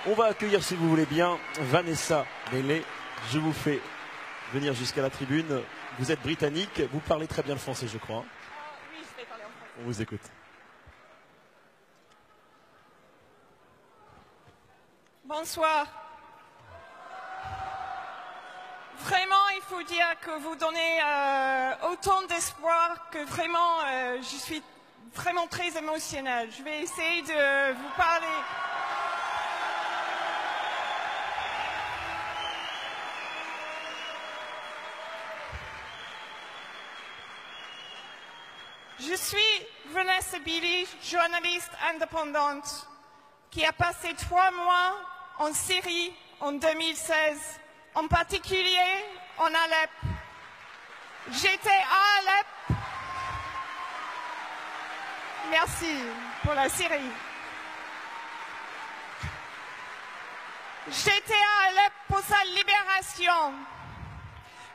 On va accueillir, si vous voulez bien, Vanessa Mele. Je vous fais venir jusqu'à la tribune. Vous êtes britannique, vous parlez très bien le français, je crois. Oui, je vais parler en français. On vous écoute. Bonsoir. Vraiment, il faut dire que vous donnez autant d'espoir que vraiment, je suis vraiment très émotionnelle. Je vais essayer de vous parler. Je suis Vanessa Mele, journaliste indépendante, qui a passé 3 mois en Syrie en 2016, en particulier en Alep. J'étais à Alep. Merci pour la Syrie. J'étais à Alep pour sa libération.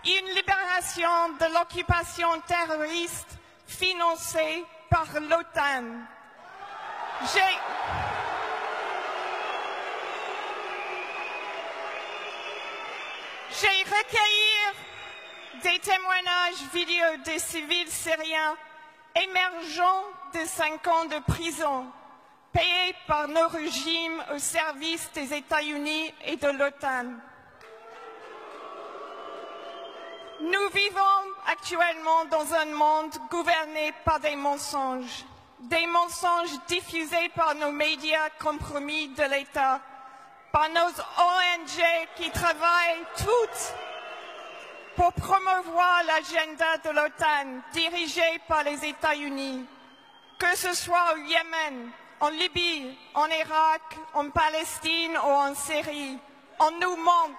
Une libération de l'occupation terroriste financée par l'OTAN. J'ai recueilli des témoignages vidéo des civils syriens émergeant de 5 ans de prison, payés par nos régimes au service des États-Unis et de l'OTAN. Nous vivons actuellement dans un monde gouverné par des mensonges diffusés par nos médias compromis de l'État, par nos ONG qui travaillent toutes pour promouvoir l'agenda de l'OTAN dirigé par les États-Unis, que ce soit au Yémen, en Libye, en Irak, en Palestine ou en Syrie. On nous ment.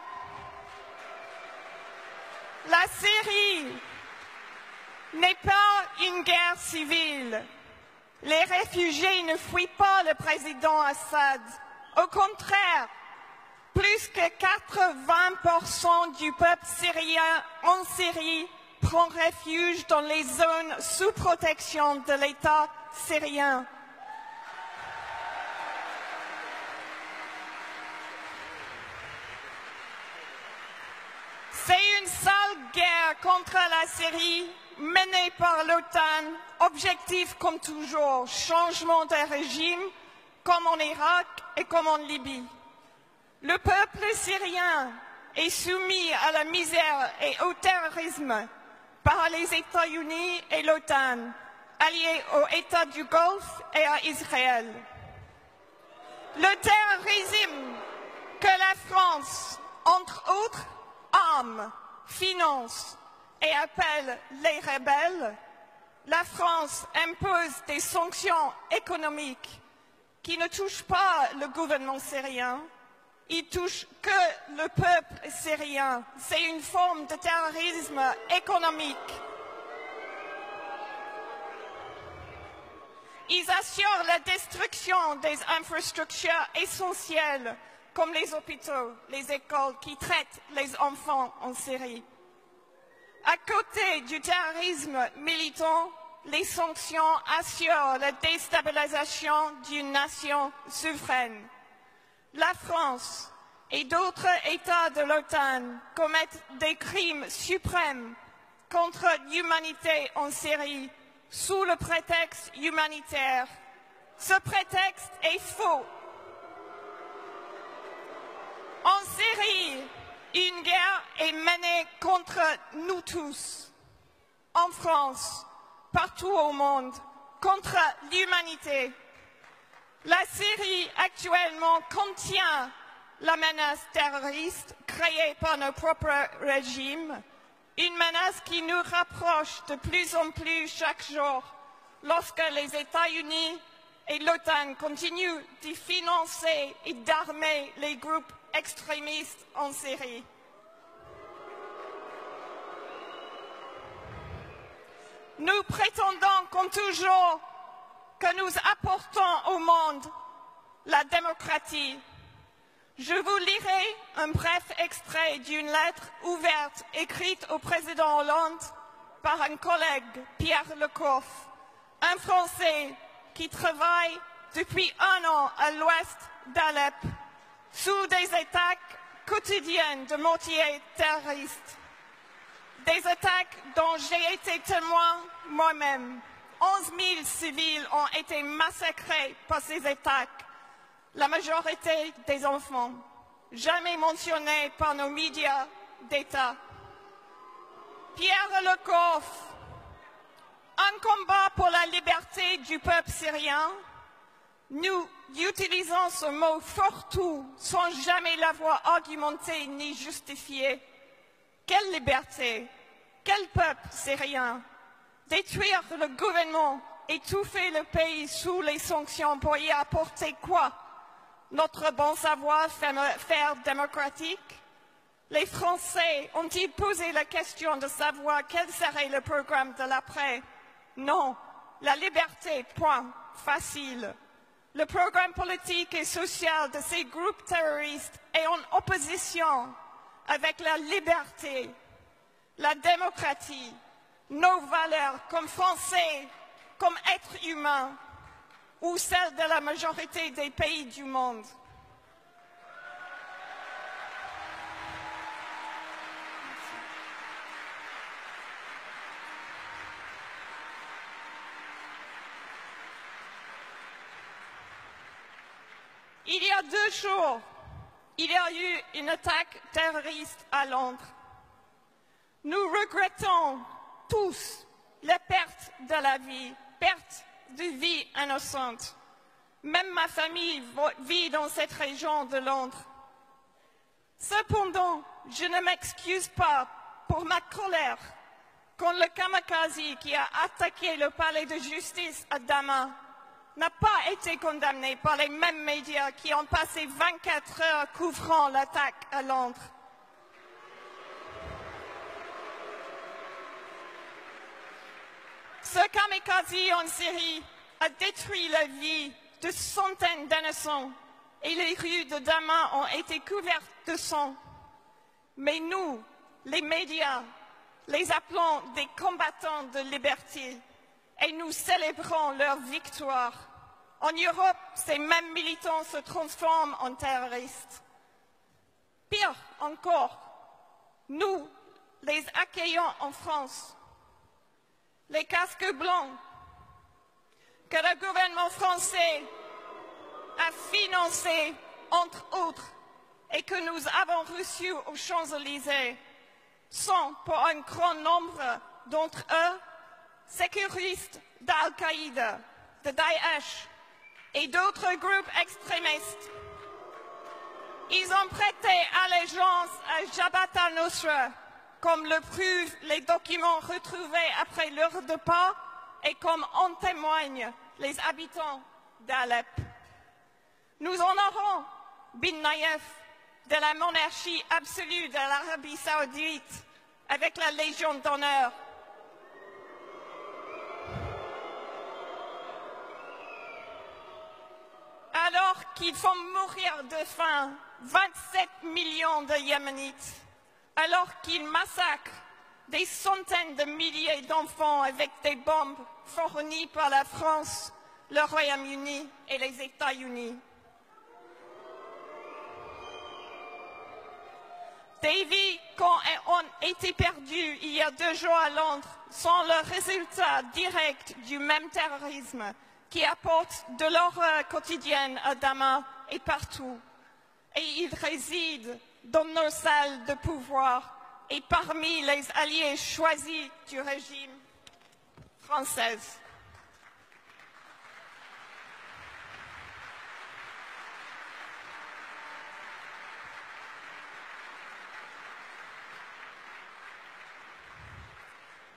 La Syrie n'est pas une guerre civile. Les réfugiés ne fuient pas le président Assad. Au contraire, plus que 80% du peuple syrien en Syrie prend refuge dans les zones sous protection de l'État syrien. C'est une sale guerre contre la Syrie menée par l'OTAN, objectif comme toujours, changement de régime, comme en Irak et comme en Libye. Le peuple syrien est soumis à la misère et au terrorisme par les États-Unis et l'OTAN, alliés aux États du Golfe et à Israël. Le terrorisme que la France, entre autres, arme, finance et appelle les rebelles, la France impose des sanctions économiques qui ne touchent pas le gouvernement syrien, ils touchent que le peuple syrien. C'est une forme de terrorisme économique. Ils assurent la destruction des infrastructures essentielles comme les hôpitaux, les écoles qui traitent les enfants en Syrie. À côté du terrorisme militant, les sanctions assurent la déstabilisation d'une nation souveraine. La France et d'autres États de l'OTAN commettent des crimes suprêmes contre l'humanité en Syrie sous le prétexte humanitaire. Ce prétexte est faux. En Syrie, une guerre est menée contre nous tous. En France, partout au monde, contre l'humanité. La Syrie actuellement contient la menace terroriste créée par nos propres régimes, une menace qui nous rapproche de plus en plus chaque jour lorsque les États-Unis et l'OTAN continuent de financer et d'armer les groupes extrémistes en Syrie. Nous prétendons, comme toujours, que nous apportons au monde la démocratie. Je vous lirai un bref extrait d'une lettre ouverte écrite au président Hollande par un collègue, Pierre Lecoff, un Français qui travaille depuis 1 an à l'ouest d'Alep sous des attaques quotidiennes de mortiers terroristes. Des attaques dont j'ai été témoin moi-même. 11 000 civils ont été massacrés par ces attaques, la majorité des enfants, jamais mentionnés par nos médias d'État. Pierre Lecoff, un combat pour la liberté du peuple syrien. Nous utilisons ce mot fourre-tout sans jamais l'avoir argumenté ni justifié. Quelle liberté? Quel peuple syrien? Détruire le gouvernement, étouffer le pays sous les sanctions pour y apporter quoi? Notre bon savoir-faire démocratique? Les Français ont-ils posé la question de savoir quel serait le programme de l'après? Non, la liberté, point, facile. Le programme politique et social de ces groupes terroristes est en opposition avec la liberté, la démocratie, nos valeurs comme Français, comme êtres humains, ou celles de la majorité des pays du monde. Il y a 2 jours, il y a eu une attaque terroriste à Londres. Nous regrettons tous la perte de la vie, perte de vie innocente. Même ma famille vit dans cette région de Londres. Cependant, je ne m'excuse pas pour ma colère quand le kamikaze qui a attaqué le palais de justice à Damas n'a pas été condamné par les mêmes médias qui ont passé 24 heures couvrant l'attaque à Londres. Ce kamikaze en Syrie a détruit la vie de centaines d'innocents et les rues de Damas ont été couvertes de sang. Mais nous, les médias, les appelons des combattants de liberté et nous célébrons leur victoire. En Europe, ces mêmes militants se transforment en terroristes. Pire encore, nous les accueillons en France. Les casques blancs que le gouvernement français a financés, entre autres, et que nous avons reçus aux Champs-Élysées, sont, pour un grand nombre d'entre eux, sécuristes d'Al-Qaïda, de Daesh et d'autres groupes extrémistes. Ils ont prêté allégeance à Jabhat al-Nusra, comme le prouvent les documents retrouvés après l'heure de pas et comme en témoignent les habitants d'Alep. Nous honorons Bin Naïef de la monarchie absolue de l'Arabie saoudite avec la Légion d'honneur. Alors qu'ils font mourir de faim 27 millions de Yéménites, alors qu'ils massacrent des centaines de milliers d'enfants avec des bombes fournies par la France, le Royaume-Uni et les États-Unis. Des vies qui ont été perdues il y a 2 jours à Londres sont le résultat direct du même terrorisme qui apporte de l'horreur quotidienne à Damas et partout. Et il réside dans nos salles de pouvoir et parmi les alliés choisis du régime français.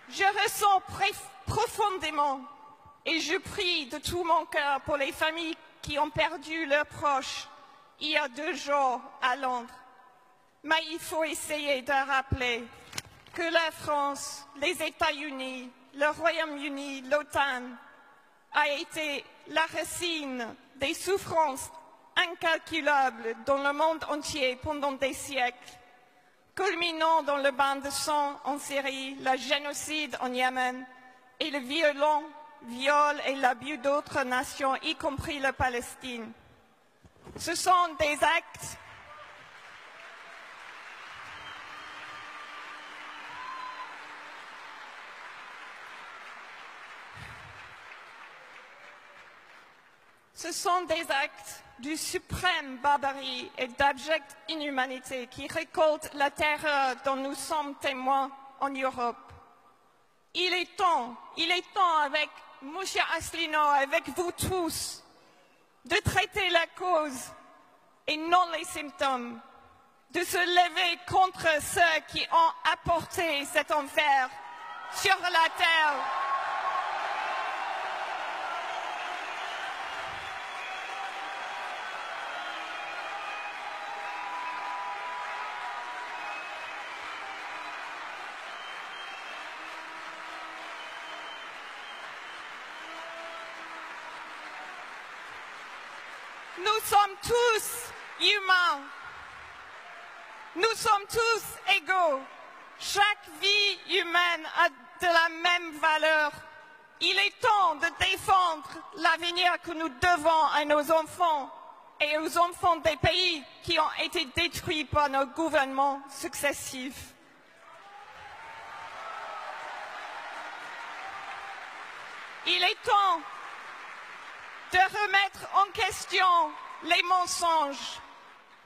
Je ressens profondément et je prie de tout mon cœur pour les familles qui ont perdu leurs proches il y a 2 jours à Londres. Mais il faut essayer de rappeler que la France, les États-Unis, le Royaume-Uni, l'OTAN a été la racine des souffrances incalculables dans le monde entier pendant des siècles, culminant dans le bain de sang en Syrie, le génocide en Yémen et le violent viol et l'abus d'autres nations, y compris la Palestine. Ce sont des actes Ce sont des actes de suprême barbarie et d'abjecte inhumanité qui récoltent la terreur dont nous sommes témoins en Europe. Il est temps avec M. Asselineau, avec vous tous, de traiter la cause et non les symptômes, de se lever contre ceux qui ont apporté cet enfer sur la terre. Nous sommes tous humains. Nous sommes tous égaux. Chaque vie humaine a de la même valeur. Il est temps de défendre l'avenir que nous devons à nos enfants et aux enfants des pays qui ont été détruits par nos gouvernements successifs. Il est temps de remettre en question les mensonges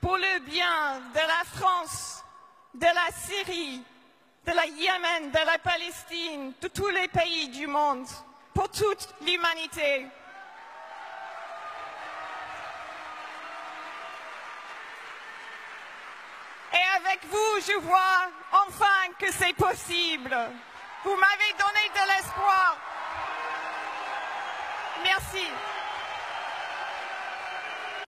pour le bien de la France, de la Syrie, de la Yémen, de la Palestine, de tous les pays du monde, pour toute l'humanité. Et avec vous, je vois enfin que c'est possible. Vous m'avez donné de l'espoir. Merci.